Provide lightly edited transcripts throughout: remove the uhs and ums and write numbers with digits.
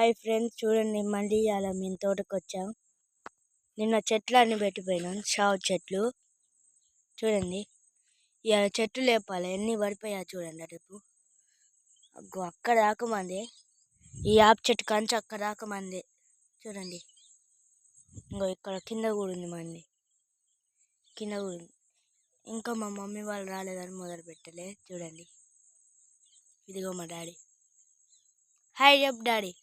Hi friends, చూడండి మళ్ళీ అలా మేము తోటకొచ్చాం. నిన్న చెట్లు అన్ని పెట్టిపోయినాం, షావు చెట్లు. చూడండి ఇవాళ చెట్లు లేపాలి, ఎన్ని పడిపోయా చూడండి. రేపు అగ్గో అక్కడ రాకమంది, ఈ యాప్ చెట్టు కంచి అక్కడ రాకమంది. చూడండి ఇంకో ఇక్కడ కింద కూడా ఉంది, మంది కింద కూడా ఉంది. ఇంకా మా మమ్మీ వాళ్ళు రాలేదని మొదలు పెట్టలే. చూడండి ఇదిగో మా డాడీ. హాయ్ చెప్పు డాడీ.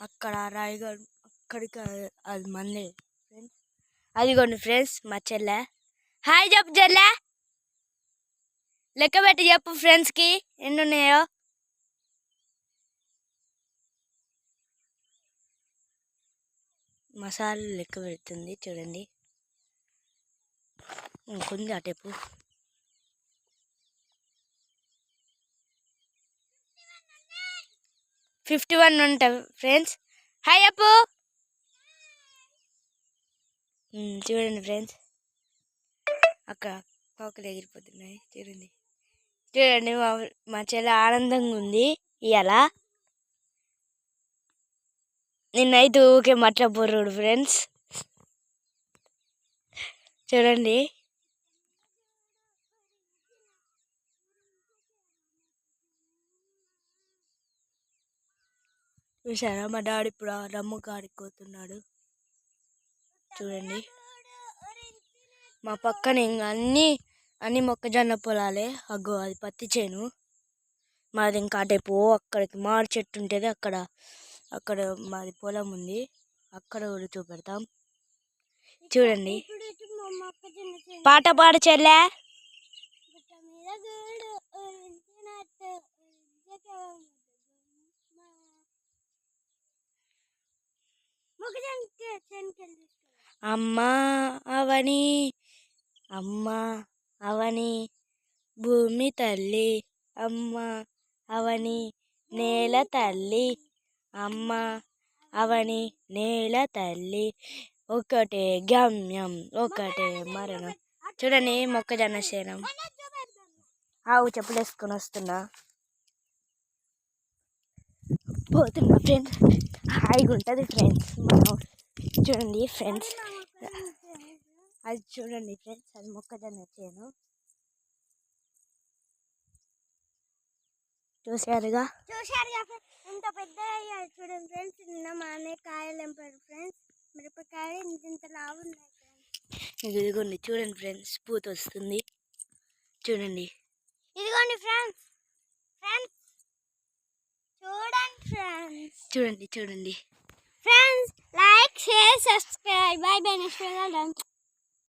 అక్కడ రాయగఢ్ అక్కడికి అది మంది ఫ్రెండ్స్. అదిగోండి ఫ్రెండ్స్ మా చెల్లె. హాయ్ చెప్పు చెల్లె, లెక్క పెట్టి చెప్పు ఫ్రెండ్స్కి ఎన్ని ఉన్నాయో. మసాలా లెక్క పెడుతుంది చూడండి. ఇంకొంది అటేపు. ఫిఫ్టీ 51 ఉంటాయి ఫ్రెండ్స్. హాయ్ అప్పు. చూడండి ఫ్రెండ్స్, అక్కడ కాకులు ఎగిరిపోతున్నాయి. చూడండి చూడండి మా చెల్లె ఆనందంగా ఉంది ఇవాళ. నిన్నైతే ఊకే మట్ల బొర్రుడు ఫ్రెండ్స్. చూడండి చూసారా, మా డాడీ ఇప్పుడు రమ్ము కాడిపోతున్నాడు. చూడండి మా పక్కన ఇంకా అన్ని మొక్కజొన్న పొలాలే. అగ్గో అది పత్తి చేను మాది. ఇంకా అటేపో అక్కడికి మామిడి చెట్టు ఉంటుంది, అక్కడ మాది పొలం ఉంది. అక్కడ కూడా చూపెడతాం. చూడండి పాట పాడు చెల్లె. అమ్మా అవని, అమ్మా అవని భూమి తల్లి, అమ్మ అవని నేల తల్లి, అమ్మ అవని నేల తల్లి, ఒకటే గమ్యం ఒకటే మరణం. చూడండి మొక్కజొన్న శేనం. ఆవు చెప్పులు వేసుకొని వస్తున్నా, పోతున్నా ఫ్రెండ్స్. హాయిగా ఉంటుంది ఫ్రెండ్స్ మనం. చూడండి ఫ్రెండ్స్, అది చూడండి ఫ్రెండ్స్, అది మొక్కజొన్న చేను. చూసారుగా ఇంత పెద్ద అయ్యాయి చూడండి ఫ్రెండ్స్. నిన్న మా అన్నయ్య కాయలు ఎంపాడు ఫ్రెండ్స్. మిరపకాయ ఇంత లావు ఉన్నాయి ఫ్రెండ్స్. ఇదిగోండి చూడండి ఫ్రెండ్స్, పూత వస్తుంది. చూడండి ఇదిగోండి ఫ్రెండ్స్. ఫ్రెండ్స్ చూడండి ఫ్రెండ్స్, చూడండి చూడండి friends. Like share subscribe. By by. Next వీడియోలో